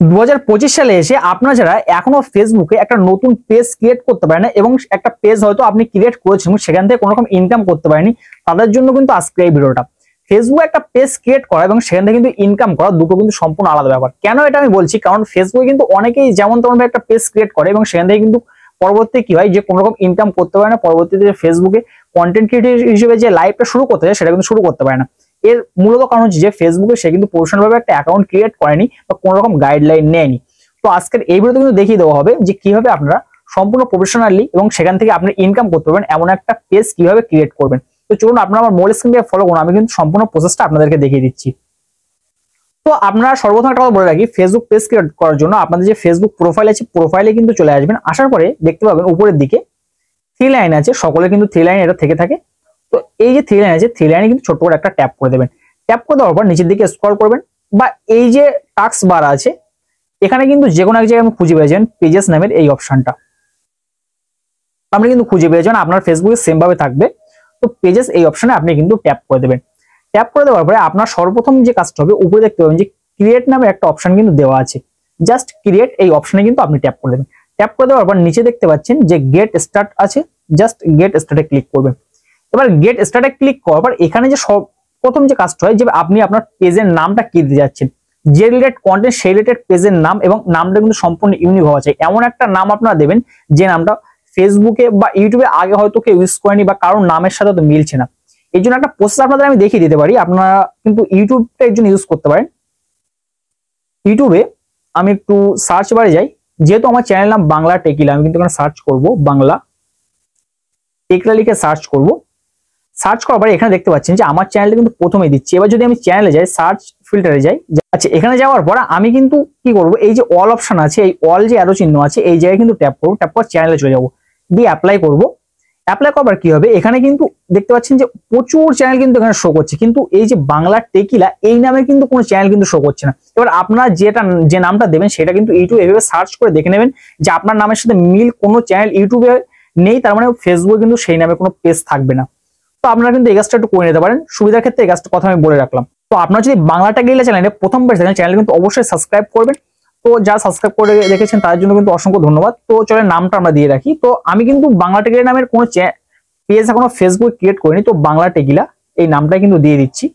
2025 সালে এসে আপনারা যারা এখনো ফেসবুকে একটা নতুন পেজ ক্রিয়েট করতে পারেন না এবং একটা পেজ হয়তো আপনি ক্রিয়েট করেছেন সেখান থেকে কোনো রকম ইনকাম করতে পারেনি, তাদের জন্য কিন্তু আজকে এই ভিডিওটা। ফেসবুকে একটা পেজ ক্রিয়েট করা এবং সেখান থেকে কিন্তু ইনকাম করা দুটো কিন্তু সম্পূর্ণ আলাদা ব্যাপার। কেন এটা আমি বলছি, কারণ ফেসবুকে কিন্তু অনেকেই যেমন তেমন একটা পেজ ক্রিয়েট করে এবং সেখান থেকে কিন্তু পরবর্তী কি হয় যে কোনো রকম ইনকাম করতে পারে না, পরবর্তীতে ফেসবুকে কন্টেন্ট ক্রিয়েটর হিসেবে যে লাইফটা শুরু করতে চায় সেটা কিন্তু শুরু করতে পারে না। এর মূলত কারণ হচ্ছে যে ফেসবুকে সে কিন্তু প্রফেশনাল ভাবে একটা অ্যাকাউন্ট ক্রিয়েট করেনি বা কোনো রকম গাইডলাইন নেয়নি। তো আজকের এই ভিডিওতে কিন্তু দেখিয়ে দেওয়া হবে যে কিভাবে আপনারা সম্পূর্ণ প্রফেশনালি এবং সেখান থেকে আপনি ইনকাম করতে পারবেন এমন একটা পেজ কিভাবে ক্রিয়েট করবেন। তো চলুন আপনারা আমার মূল স্ক্রিন দিয়ে ফলো করুন, আমি কিন্তু সম্পূর্ণ প্রসেসটা আপনাদেরকে দেখিয়ে দিচ্ছি। তো আপনারা সর্বপ্রথম একটা কথা বলে রাখি, ফেসবুক পেজ ক্রিয়েট করার জন্য আপনাদের যে ফেসবুক প্রোফাইল আছে প্রোফাইলে কিন্তু চলে আসবেন। আসার পরে দেখতে পাবেন উপরের দিকে থ্রি লাইন আছে, সকলে কিন্তু থ্রি লাইন এটা থেকে থাকে। তো এই যে থ্রি লাইন আছে, থ্রি লাইনে কিন্তু ছোট্ট করে একটা ট্যাপ করে দেবেন। ট্যাপ করে দেওয়ার পর নিচের দিকে স্ক্রল করবেন বা এই যে টাস্ক বার আছে এখানে কিন্তু যে কোনো এক জায়গায় আপনি খুঁজে পেয়ে যাবেন পেজেস নামের এই অপশনটা, আপনি কিন্তু খুঁজে পেয়ে যাবেন আপনার ফেসবুকে সেম ভাবে থাকবে। তো পেজেস এই অপশনে আপনি কিন্তু ট্যাপ করে দেবেন। ট্যাপ করে দেওয়ার পরে আপনার সর্বপ্রথম যে কাজটা হবে উপরে দেখতে পাবেন যে ক্রিয়েট নামে একটা অপশন কিন্তু দেওয়া আছে, জাস্ট ক্রিয়েট এই অপশনে কিন্তু আপনি ট্যাপ করে দেবেন। ট্যাপ করে দেওয়ার পর নিচে দেখতে পাচ্ছেন যে গেট স্টার্ট আছে, জাস্ট গেট স্টার্টে ক্লিক করবেন। এবার গেট স্টার্টে ক্লিক করার পর এখানে যে প্রথম যে কাজটা হয় যে আপনি আপনার পেজের নামটা কি দিতে যাচ্ছেন, যে রিলেটেড কন্টেন্ট সেই রিলেটেড পেজের নাম এবং নামটা কিন্তু সম্পূর্ণ ইউনিক হওয়া চাই, এমন একটা নাম আপনারা দেবেন যে নামটা ফেসবুকে বা ইউটিউবে আগে হয়তো কেউ ইউজ করেনি বা কারোর নামের সাথে তো মিলছে না। এই জন্য একটা প্রসেস আপনাদের আমি দেখিয়ে দিতে পারি, আপনারা কিন্তু ইউটিউবটা এর জন্য ইউজ করতে পারেন। ইউটিউবে আমি একটু সার্চ বারে যাই, যেহেতু আমার চ্যানেল নাম বাংলা টেকিলা, আমি কিন্তু এখানে সার্চ করব বাংলা টেকিলা লিখে সার্চ করব। সার্চ করার পরে এখানে দেখতে পাচ্ছেন যে আমার চ্যানেলটা কিন্তু প্রথমেই দিচ্ছি। এবার যদি আমি চ্যানেলে যাই, সার্চ ফিল্টারে যাই, আচ্ছা এখানে যাওয়ার পর আমি কিন্তু কি করব, এই যে অল অপশন আছে, এই অল যে অ্যারো চিহ্ন আছে এই জায়গায় কিন্তু ট্যাপ করব। ট্যাপ করে চ্যানেলে চলে যাব, দিয়ে অ্যাপ্লাই করব। অ্যাপ্লাই করবার কি হবে, এখানে কিন্তু দেখতে পাচ্ছেন যে প্রচুর চ্যানেল কিন্তু এখানে শো করছে, কিন্তু এই যে বাংলা টেকিলা এই নামে কিন্তু কোনো চ্যানেল কিন্তু শো করছে না। এবার আপনারা যে নামটা দেবেন সেটা কিন্তু ইউটিউবে এভাবে সার্চ করে দেখে নেবেন যে আপনার নামের সাথে মিল কোনো চ্যানেল ইউটিউবে নেই, তার মানে ফেসবুকে কিন্তু সেই নামে কোনো পেজ থাকবে না। তো আপনারা কিন্তু এই কাজটা একটু করে নিতে পারেন, সুবিধার ক্ষেত্রে এই কাজটা কথা আমি বলে রাখলাম। তো আপনারা যদি বাংলা টেকিলা চ্যানেলে প্রথমবার দেখেন চ্যানেল কিন্তু অবশ্যই সাবস্ক্রাইব করবেন। তো যারা সাবস্ক্রাইব করে রেখেছেন তাদের জন্য কিন্তু অসংখ্য ধন্যবাদ। তো চলে নামটা আমরা দিয়ে রাখি। তো আমি কিন্তু বাংলা টেকিলা নামের কোনো পেজ এখনো ফেসবুক ক্রিয়েট করিনি, তো বাংলা টেকিলা এই নামটা কিন্তু দিয়ে দিচ্ছি।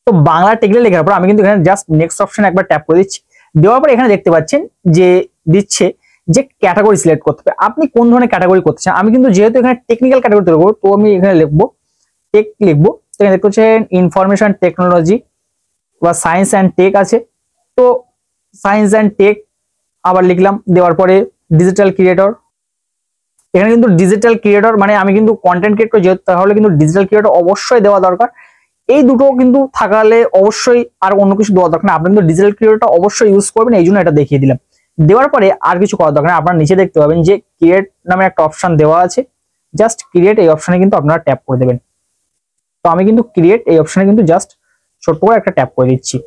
তো বাংলা টেকিলা লেখার পর আমি কিন্তু এখানে জাস্ট নেক্সট অপশন একবার ট্যাপ করে দিচ্ছি। দেওয়ার পর এখানে দেখতে পাচ্ছেন যে দিচ্ছে যে ক্যাটাগরি সিলেক্ট করতে হবে, আপনি কোন ধরনের ক্যাটাগরি করতে চান। আমি কিন্তু যেহেতু এখানে টেকনিক্যাল ক্যাটাগরি তৈরি করবো, তো আমি এখানে লিখবো টেক লিখবো। এখানে দেখতে পাচ্ছেন ইনফরমেশন টেকনোলজি বা সায়েন্স অ্যান্ড টেক আছে, তো সায়েন্স অ্যান্ড টেক আবার লিখলাম। দেওয়ার পরে ডিজিটাল ক্রিয়েটর, এখানে কিন্তু ডিজিটাল ক্রিয়েটর মানে আমি কিন্তু কন্টেন্ট ক্রিয়েটর যেহেতু, তাহলে কিন্তু ডিজিটাল ক্রিয়েটর অবশ্যই দেওয়া দরকার। এই দুটো কিন্তু থাকালে অবশ্যই আর অন্য কিছু দেওয়া দরকার না, আপনি কিন্তু ডিজিটাল ক্রিয়েটরটা অবশ্যই ইউজ করবেন, এই জন্য এটা দেখিয়ে দিলাম। দেওয়ার পরে আর কিছু করার দরকার না, আপনারা নিচে দেখতে পাবেন যে ক্রিয়েট নামে একটা অপশন দেওয়া আছে, জাস্ট ক্রিয়েট এই অপশনে কিন্তু আপনারা ট্যাপ করে দেবেন। তো আমি কিন্তু ক্রিয়েট এই অপশনে কিন্তু জাস্ট ছোট্ট করে একটা ট্যাপ করে দিচ্ছি।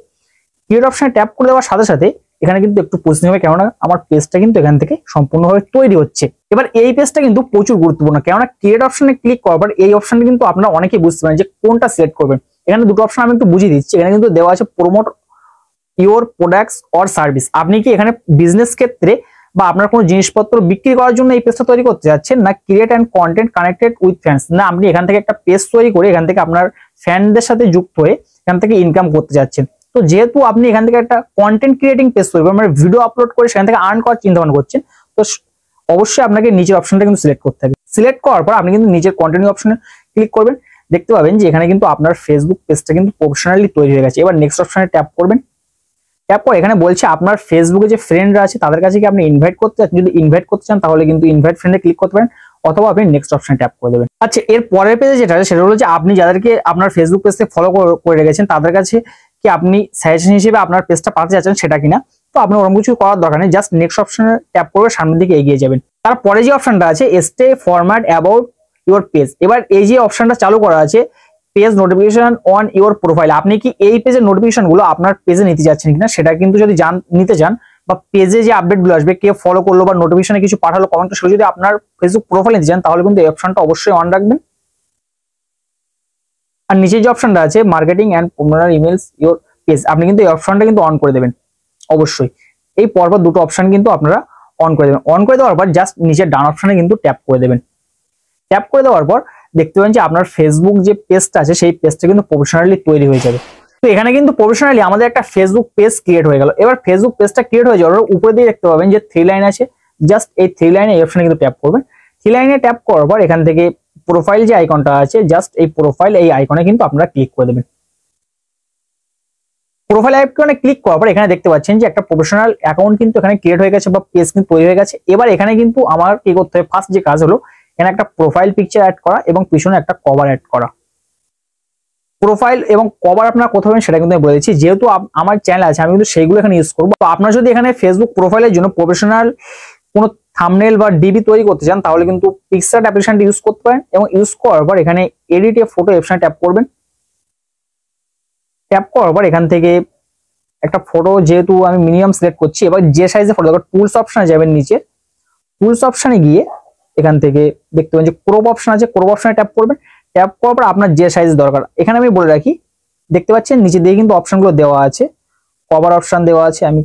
ক্রিয়েট অপশনে ট্যাপ করে দেওয়ার সাথে সাথে এখানে কিন্তু একটু প্রসেসিং হবে, কেননা আমার পেজটা কিন্তু এখান থেকে সম্পূর্ণভাবে তৈরি হচ্ছে। এবার এই পেজটা কিন্তু প্রচুর গুরুত্বপূর্ণ, কেননা ক্রিয়েট অপশনে ক্লিক করার পর এই অপশনটা কিন্তু আপনারা অনেকেই বুঝতে পারেন যে কোনটা সিলেক্ট করবেন। এখানে দুটো অপশন আমি একটু বুঝিয়ে দিচ্ছি। এখানে কিন্তু দেওয়া আছে promote your products or service, আপনি কি এখানে বিজনেস ক্ষেত্রে বা আপনার কোনো জিনিসপত্র বিক্রি করার জন্য এই পেজটা তৈরি করতে যাচ্ছেন, না create and content connected with fans, না আপনি এখান থেকে একটা পেজ তৈরি করে এখান থেকে আপনার ফ্যানদের সাথে যুক্ত হয়ে এখান থেকে ইনকাম করতে যাচ্ছেন। তো যেহেতু আপনি এখান থেকে একটা কন্টেন্ট ক্রিয়েটিং পেজ তৈরি করবেন, মানে ভিডিও আপলোড করে সেখান থেকে আর্ন করার চিন্তা ভাবনা করছেন, তো অবশ্যই আপনাকে নিচের অপশনটা কিন্তু সিলেক্ট করতে হবে। সিলেক্ট করার পর আপনি কিন্তু নিচের কন্টেন্ট অপশনে ক্লিক করবেন, দেখতে পাবেন যে এখানে কিন্তু আপনার ফেসবুক পেজটা কিন্তু প্রফেশনালি তৈরি হয়ে গেছে। এবার নেক্সট অপশনে ট্যাপ করবেন। ট্যাপ করে এখানে বলছে আপনার ফেসবুকে যে ফ্রেন্ডরা আছে তাদের কাছে কি আপনি ইনভাইট করতে চান, যদি ইনভাইট করতে চান তাহলে কিন্তু ইনভাইট ফ্রেন্ডে ক্লিক করতে পারেন, অথবা আপনি নেক্সট অপশনে ট্যাপ করে দেবেন। আচ্ছা এর পরের পেজে যেটা আছে সেটা হলো যে আপনি যাদেরকে আপনার ফেসবুক পেজে ফলো করে রেখেছেন তাদের কাছে কি আপনি সাজেশন হিসেবে আপনার পেজটা পাঠাতে চাচ্ছেন সেটা কিনা। তো আপনার ওরকম কিছু করার দরকার নেই, জাস্ট নেক্সট অপশনে ট্যাপ করবে, সামনের দিকে এগিয়ে যাবেন। তারপরে যে অপশনটা আছে stay format about your page, এবার এই যে অপশনটা চালু করা আছে page notification on your profile, আপনি কি এই পেজের নোটিফিকেশন গুলো আপনার পেজে নিতে যাচ্ছেন কিনা সেটা কিন্তু যদি নিতে চান, বা পেজে যে আপডেট গুলো আসবে কে ফলো করলো বা নোটিফিকেশনে কিছু পাঠালো কমেন্ট, সেগুলো যদি আপনার ফেসবুক প্রোফাইলে নিতে চান তাহলে কিন্তু এই অপশনটা অবশ্যই অন রাখবেন। আর নিচে যে অপশনটা আছে marketing and promotional emails your page, আপনি কিন্তু এই অপশনটা কিন্তু অন করে দেবেন অবশ্যই। এই পরপর দুটো অপশন কিন্তু আপনারা অন করে দেবেন। অন করে দেওয়ার পর জাস্ট নিচের ডান অপশনে কিন্তু ট্যাপ করে দেবেন। ট্যাপ করে দেওয়ার পর দেখতে পাবেন যে আপনার ফেসবুক যে পেজটা আছে সেই পেজটা কিন্তু প্রফেশনালি তৈরি হয়ে যাবে। তো এখানে কিন্তু প্রফেশনালি আমাদের একটা ফেসবুক পেজ ক্রিয়েট হয়ে গেল। এবার ফেসবুক পেজটা ক্রিয়েট হয়ে যাওয়ার উপরে দিয়ে দেখতে পাবেন যে 3 লাইন আছে, জাস্ট এই 3 লাইনে এই অপশনে কিন্তু ট্যাপ করবেন। 3 লাইনে ট্যাপ করার পর এখান থেকে প্রোফাইল যে আইকনটা আছে, জাস্ট এই প্রোফাইল এই আইকনে কিন্তু আপনারা ক্লিক করে দেবেন। প্রোফাইল আইকনে ক্লিক করার পর এখানে দেখতে পাচ্ছেন যে একটা প্রফেশনাল অ্যাকাউন্ট কিন্তু এখানে ক্রিয়েট হয়ে গেছে বা পেজ কিন্তু তৈরি হয়ে গেছে। এবার এখানে কিন্তু আমার কি করতে হবে, ফার্স্ট যে কাজ হলো এখানে একটা প্রোফাইল পিকচার অ্যাড করা এবং পিছনে একটা কভার অ্যাড করা। প্রোফাইল এবং কভার আপনারা কোথাও পাবেন সেটা কিন্তু আমি বলে দিচ্ছি, যেহেতু আমার চ্যানেল আছে আমি কিন্তু সেইগুলো এখানে ইউজ করবো। তো আপনারা যদি এখানে ফেসবুক প্রোফাইলের জন্য প্রফেশনাল কোনো থাম্বনেল বা ডিবি তৈরি করতে চান তাহলে কিন্তু পিক্সার্ট অ্যাপ্লিকেশনটি ইউজ করতে পারেন এবং ইউজ করার পর এখানে এডিট এ ফটো অপশনে ট্যাপ করবেন। ট্যাপ করার পর এখান থেকে একটা ফটো যেহেতু আমি মিনিমাম সিলেক্ট করছি, এবার যে সাইজের ফটো দরকার টুলস অপশনে যাবেন, নিচে টুলস অপশনে গিয়ে এখান থেকে দেখতে পাবেন যে ক্রপ অপশন আছে, ক্রপ অপশনে ট্যাপ করবেন। ট্যাপ করার পর আপনার যে সাইজ দরকার, এখানে আমি বলে রাখি দেখতে পাচ্ছেন নিচে দিয়ে কিন্তু অপশনগুলো দেওয়া আছে, কভার অপশন দেওয়া আছে, আমি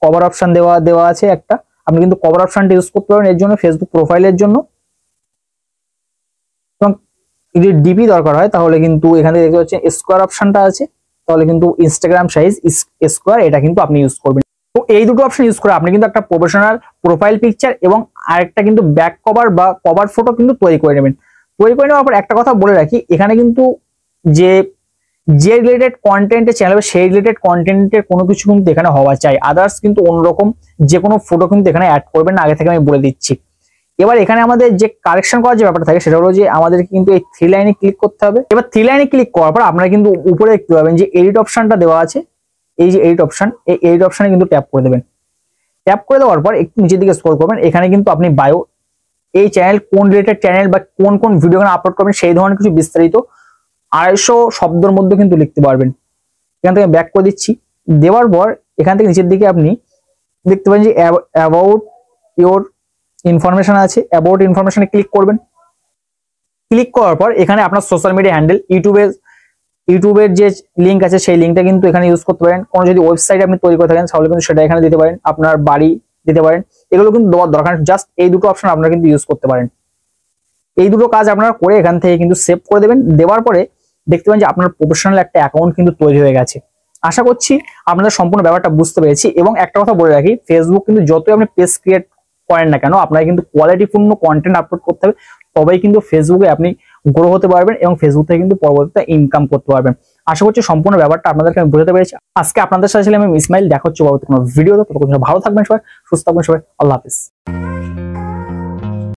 কভার অপশন দেওয়া আছে একটা, আপনি কিন্তু কভার অপশনটা ইউজ করতে পারেন এর জন্য ফেসবুক প্রোফাইলের জন্য। এবং যদি ডিপি দরকার হয় তাহলে কিন্তু এখানে দেখতে পাচ্ছেন স্কোয়ার অপশনটা আছে, তাহলে কিন্তু ইনস্টাগ্রাম সাইজ স্কোয়ার এটা কিন্তু আপনি ইউজ করবেন। তো এই দুটো অপশন ইউজ করে আপনি কিন্তু একটা প্রফেশনাল প্রোফাইল পিকচার এবং আরেকটা কিন্তু ব্যাক কভার বা কভার ফটো কিন্তু তৈরি করে নেবেন। তৈরি করে নেওয়ার পর একটা কথা বলে রাখি, এখানে কিন্তু যে রিলেটেড কন্টেন্টে চ্যানেল হবে সেই রিলেটেড কন্টেন্টের কোনো কিছু কিন্তু এখানে হওয়া চাই, আদার্স কিন্তু অন্যরকম যে কোনো ফটো কিন্তু এখানে অ্যাড করবেন না, আগে থেকে আমি বলে দিচ্ছি। এবার এখানে আমাদের যে কারেকশন করার যে ব্যাপারটা থাকে সেটা হলো যে আমাদের কিন্তু এই 3 লাইনে ক্লিক করতে হবে। এবার 3 লাইনে ক্লিক করার পর আপনারা কিন্তু উপরে দেখতে পাবেন যে এডিট অপশনটা দেওয়া আছে, এই যে এডিট অপশন, এই এডিট অপশনে কিন্তু ট্যাপ করে দেবেন। ট্যাপ করে দেওয়ার পর একটু নিচের দিকে স্ক্রল করবেন, এখানে কিন্তু আপনি বায়ো, এই চ্যানেল কোন রিলেটেড চ্যানেল বা কোন ভিডিও আপলোড করবেন সেই ধরনের কিছু বিস্তারিত 250 শব্দের মধ্যে কিন্তু লিখতে পারবেন। এখান থেকে ব্যাক করে দিচ্ছি, দেওয়ার পর এখান থেকে নিচের দিকে আপনি দেখতে পাবেন যে অ্যাবাউট ইওর ইনফরমেশন আছে, অ্যাবাউট ইনফরমেশনে ক্লিক করবেন। ক্লিক করার পর এখানে আপনার সোশ্যাল মিডিয়া হ্যান্ডেল, ইউটিউবের যে লিঙ্ক আছে সেই লিঙ্কটা কিন্তু এখানে ইউজ করতে পারেন। কোনো যদি ওয়েবসাইট আপনি তৈরি করে থাকেন তাহলে কিন্তু সেটা এখানে দিতে পারেন, আপনার বাড়ি দিতে পারেন, এগুলো কিন্তু দেওয়ার দরকার, জাস্ট এই দুটো অপশন আপনারা কিন্তু ইউজ করতে পারেন। এই দুটো কাজ আপনারা করে এখান থেকে কিন্তু সেভ করে দেবেন। দেওয়ার পরে দেখতে পাবেন যে আপনার প্রফেশনাল একটা অ্যাকাউন্ট কিন্তু তৈরি হয়ে গেছে। আশা করছি আপনাদের সম্পূর্ণ ব্যাপারটা বুঝতে পেরেছি। এবং একটা কথা বলে রাখি, ফেসবুক কিন্তু যতই আপনি পেজ ক্রিয়েট করেন না কেন আপনারা কিন্তু কোয়ালিটিপূর্ণ কন্টেন্ট আপলোড করতে হবে, তবেই কিন্তু ফেসবুকে আপনি গ্রো হতে পারবেন এবং ফেসবুক থেকে কিন্তু পরবর্তীতে ইনকাম করতে পারবেন। আশা করছি সম্পূর্ণ ব্যাপারটা আপনাদেরকে আমি বুঝাতে পেরেছি। আজকে আপনাদের সাথে ছিলাম আমি ইসমাইল, দেখা হচ্ছে পরবর্তী কোনো ভিডিওতে। ততক্ষণ ভালো থাকবেন সবাই, সুস্থ থাকবেন সবাই, আল্লাহ হাফিজ।